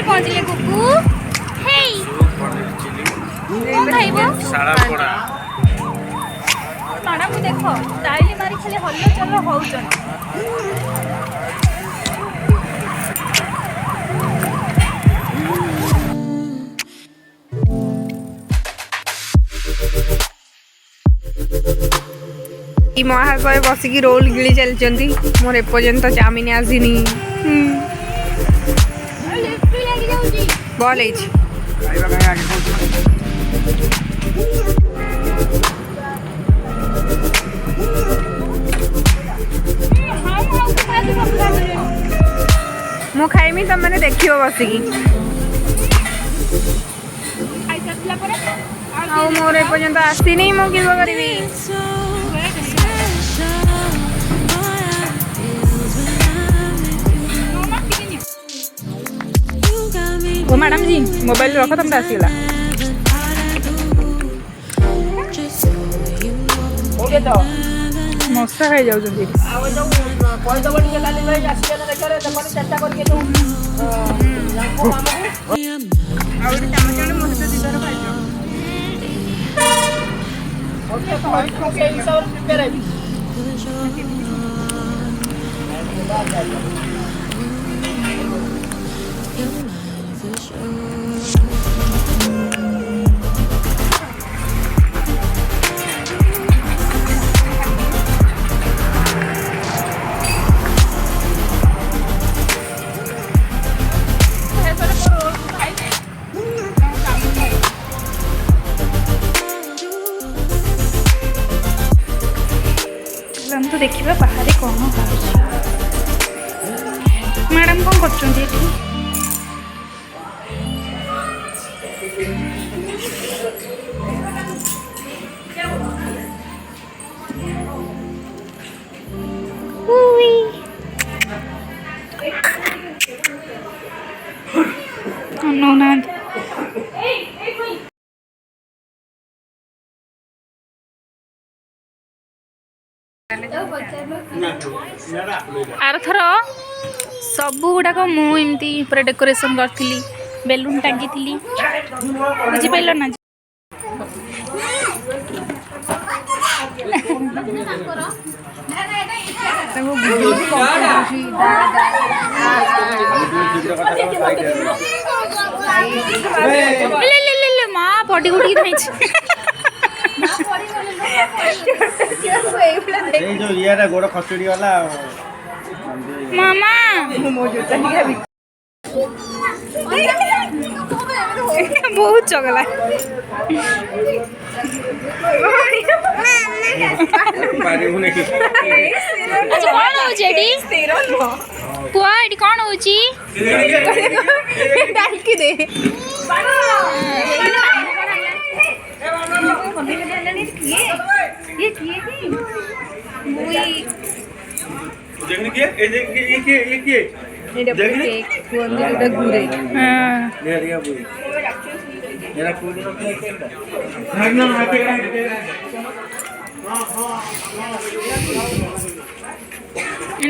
पहुँचले कुकू हेई कौन खाइबो मैडम देख स्टाइल मारी खाली हल्ला चल होउछन महाशय बसिकी रोल गिली चलती मोर एपर्यंत चाउमिन आसीनी भल मु खाइमी तुम मैंने देखियो बसिकी मोर एपर्यंत आसीनी मु कि करी ओ मैडम जी मोबाइल रख तुम आसगला मशा खाई जाऊँ तो देखिए बाहर कौन मैडम कौन कर आर थर सब गुड़ाक मुझे पूरा डेकोरेशन करी बेलून टांगी बुझीपार ना माँ पटी गुटी गोड़ खसुड़ी वाला मामा बहुत चगला कौन पुआ कौन हो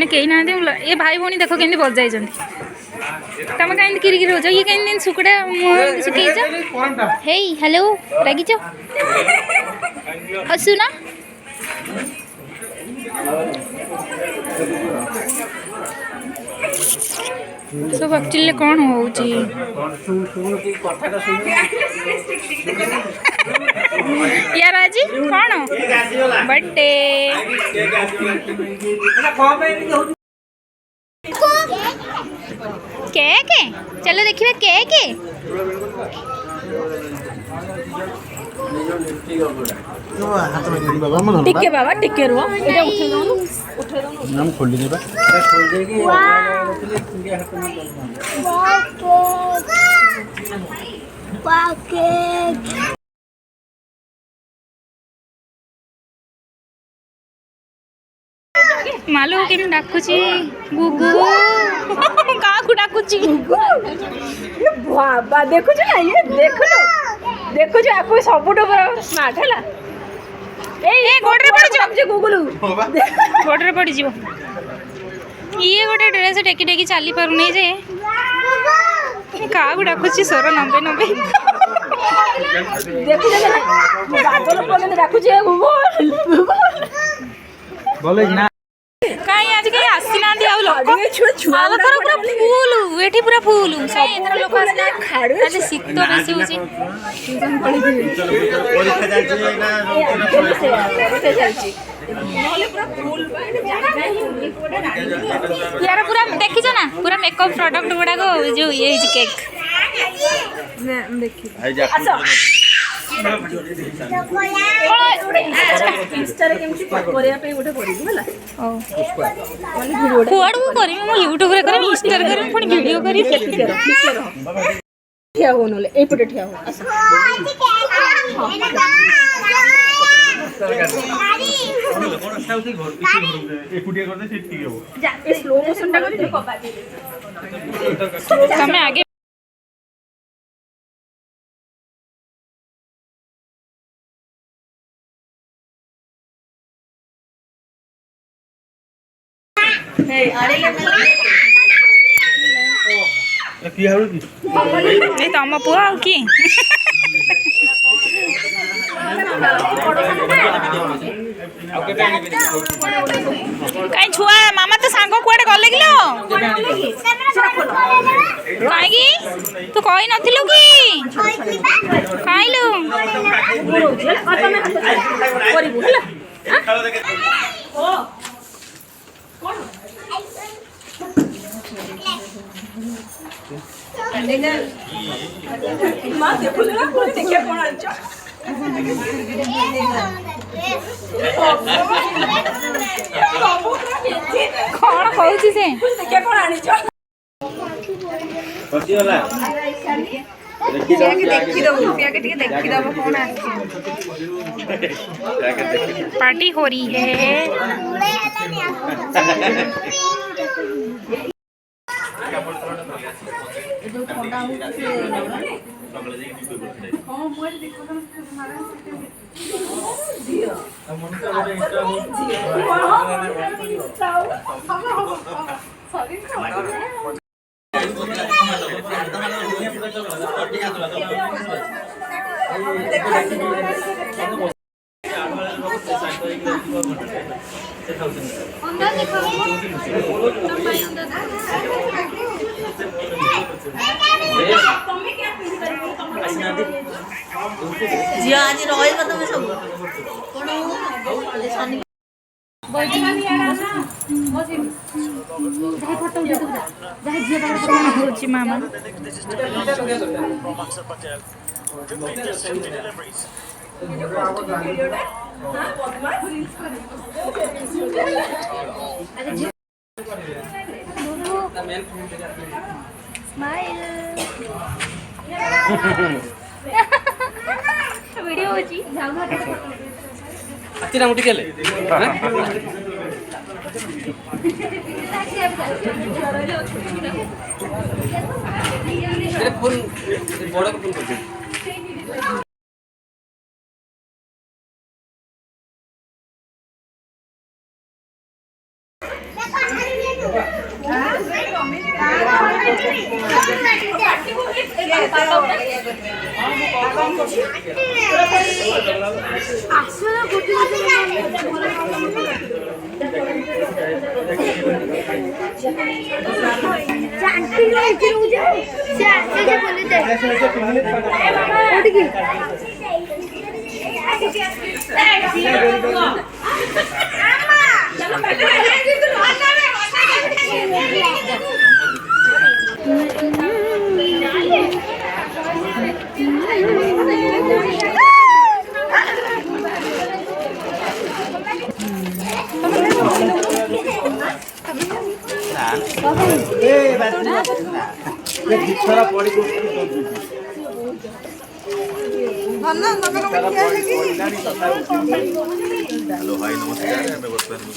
कही ना ये भाई भौणी देख के बजाई तुम कहीं किरिकिरी हो ये कहीं सुकुड़ा सुखीच हे हेलो रागिच हसुना सब एक्चुअली कौन हो यार आज कौन बर्थडे केक चलो देखिए केक टिके बाबा टिके रुआ एटा उठे दो नाम खोल दे बा खोल दे के पाकेट मालू के डाकुची गुगु का को डाकुची बाबा देखु छ ना ये देखु छ आपको सबुटो स्मार्ट हैला ए गोडरे पड़ी जो गुगुलू गोडरे पड़ी जीवो ये गोटे ड्रेस टेकी टेकी चली पार नहीं जे क्या डाकुची स्वर नबे नबे कहीं आज कहीं आसी ना फुल ये पूरा फुल लोक आज शीत बेसी हो यार पूरा देखी ना पूरा मेकअप प्रोडक्ट गुड़ाक जो ये केक यूट्यूब वीडियो करी ठिया हो नले ए पटे ठिया हो स्लो मोशन टा करी तमे आगे तम पु आ कि कहीं छुआ मामा तो सांग कुआडे गले किलो कहीं तू कही नथिलु कि खाइलु कौन कहूँ से पार्टी हो रही है जी आज रही तुम सब मामा वीडियो होची अच्छी ना मुठी केले फोन बड़ा फोन कर हेलो हाय नमस्कार मैं वर्तमान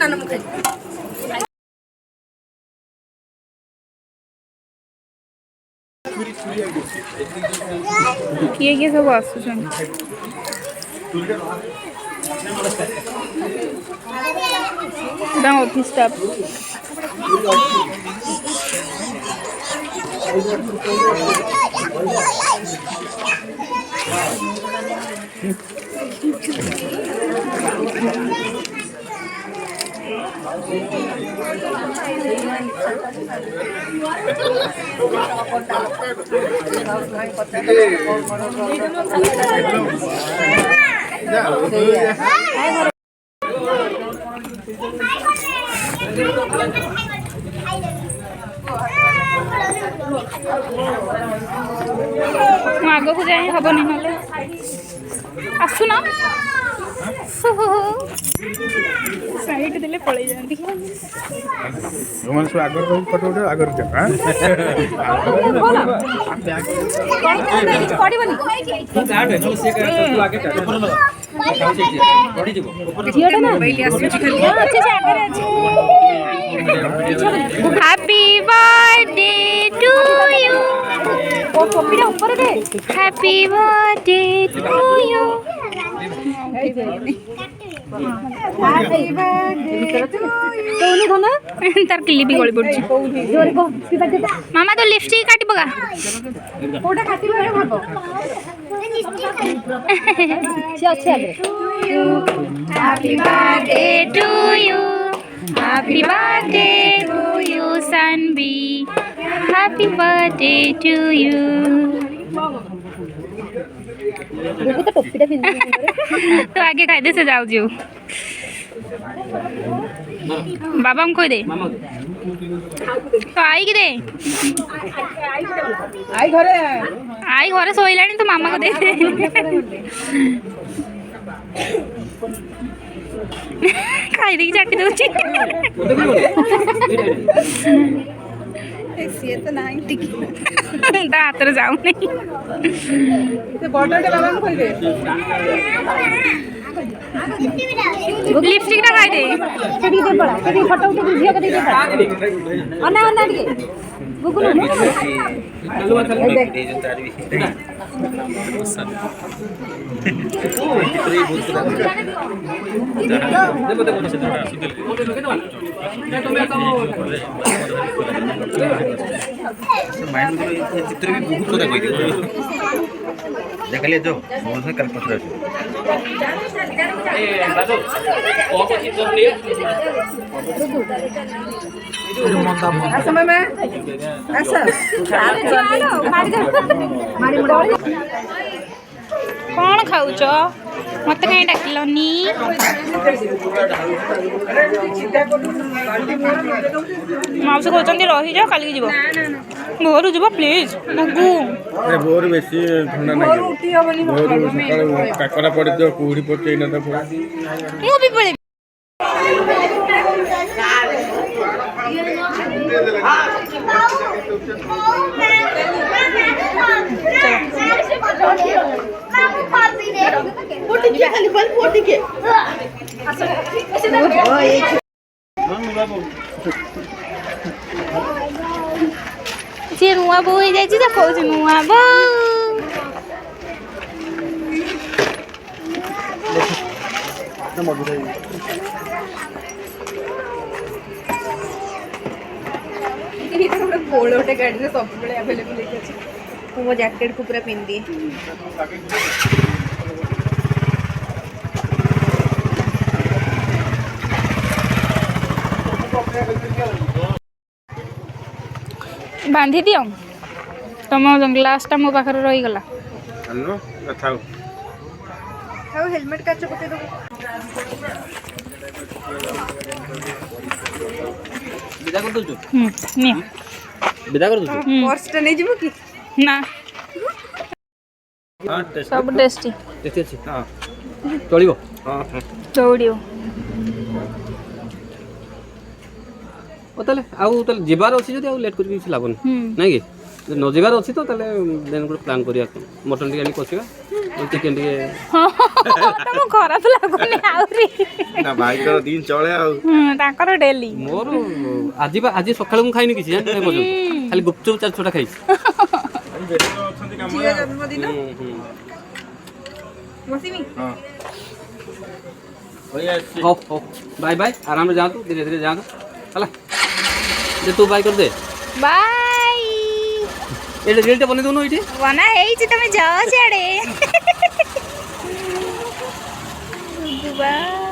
ना किए किए सब आसुचन ऑफिस स्टाफ आग को जाए हेनी ना आसुना साइड देले पड़े जाती रोमान सब आगर रही फोटो उठे आगर जा हां पड़िबनी काट है नले से तू आगे काट ऊपर लगा पड़ी जीवो ऊपर झियोटा ना पहले आसु खाली अच्छे से आगे अछि हैप्पी बर्थडे टू यू ओ टोपीरा ऊपर दे happy birthday to you happy birthday to you कोन तार क्लिप भी गଳି पड़छि जोरे को मामा तो लिपस्टिक काटी पगा कोटा काटी बे भाबो से अच्छे आगे happy birthday to you happy birthday to you सनबी हैप्पी बर्थडे टू यू देखो तो टोपीटा पिन तो आगे खाई दे से जाऊ जियो बाबा को दे तो आई की दे आई घरे सोइलानी तो मामा को दे खाई दे चाटी दोची सीए तो नहीं टिकी हाथ रे जाऊ नहीं से बॉटल बाबा को खोल दे लिपस्टिक ना खाई दे सेठी दे पड़ा सेठी फोटो उठे झिया के दे पड़ा अन्ना अन्ना के गुगुल चलो चल देख दे जो तारी माइंड में ये चित्र भी बहुत कथा कहि दियो देख ले जो मोर से कल पत्र ए बाजो ओ को चित्र ले समय में ऐसा कौन खाऊच मत कहीं डाकिलनी माउस कहते रही जाओ काली जीव भोर जीव प्लीज भोर बेसी ठंडा नहीं भोर सकाळ काकरा पड़े तो कुहड़ी पड़े ना तो मु भी पड़े सी नुआ बो हो जाए कहूँ नुआ बो गोटे गाड़ी सब अवेलेबल मो जैकेट को पूरा पिन दिए बांधी दियो तुम ग्लासटा मो पाखे रहीगला हेलमेट काच पकई दो विदा कर दो निया विदा कर दो पर्सटा नहीं जीवो कि ना सब टेस्टी टेस्टी अछि हां चलिबो हां दौड़ियो ओ तले आउ तले जिबार अछि जदी आउ लेट कर किछ लागन नै कि न जिबार अछि तो तले देन को प्लान करिया मटन टिकानी कोसिबा चिकन टिके तम खराब लागोनी आउरी ना भाई कर दिन चले आउ ताकर डेली मोर आज सकाळ मु खाइनी किछ जान नै बजो खाली गुपचुप चार छोटा खाइ ବ୍ୟସ୍ତ ଅଛନ୍ତି କାମରେ ଝିଅ ଆଉ। ଜନ୍ମଦିନ ବସିମି ହଉ ହଉ ବାय ବାय ଆରାମରେ ଯାଆନ୍ତୁ ଧୀରେ ଧୀରେ ଯାଆନ୍ତୁ ହେଲା ଯେ ତୁ ବାଇ କରିଦେ ବାଇ ଏଇଟା ରିଲ୍ଟା ବନେଇ ଦେଉନୁ ଏଇଠି ବନା ହେଇଛି ତମେ ଯାଅ ସିଆଡ଼େ ବାଏ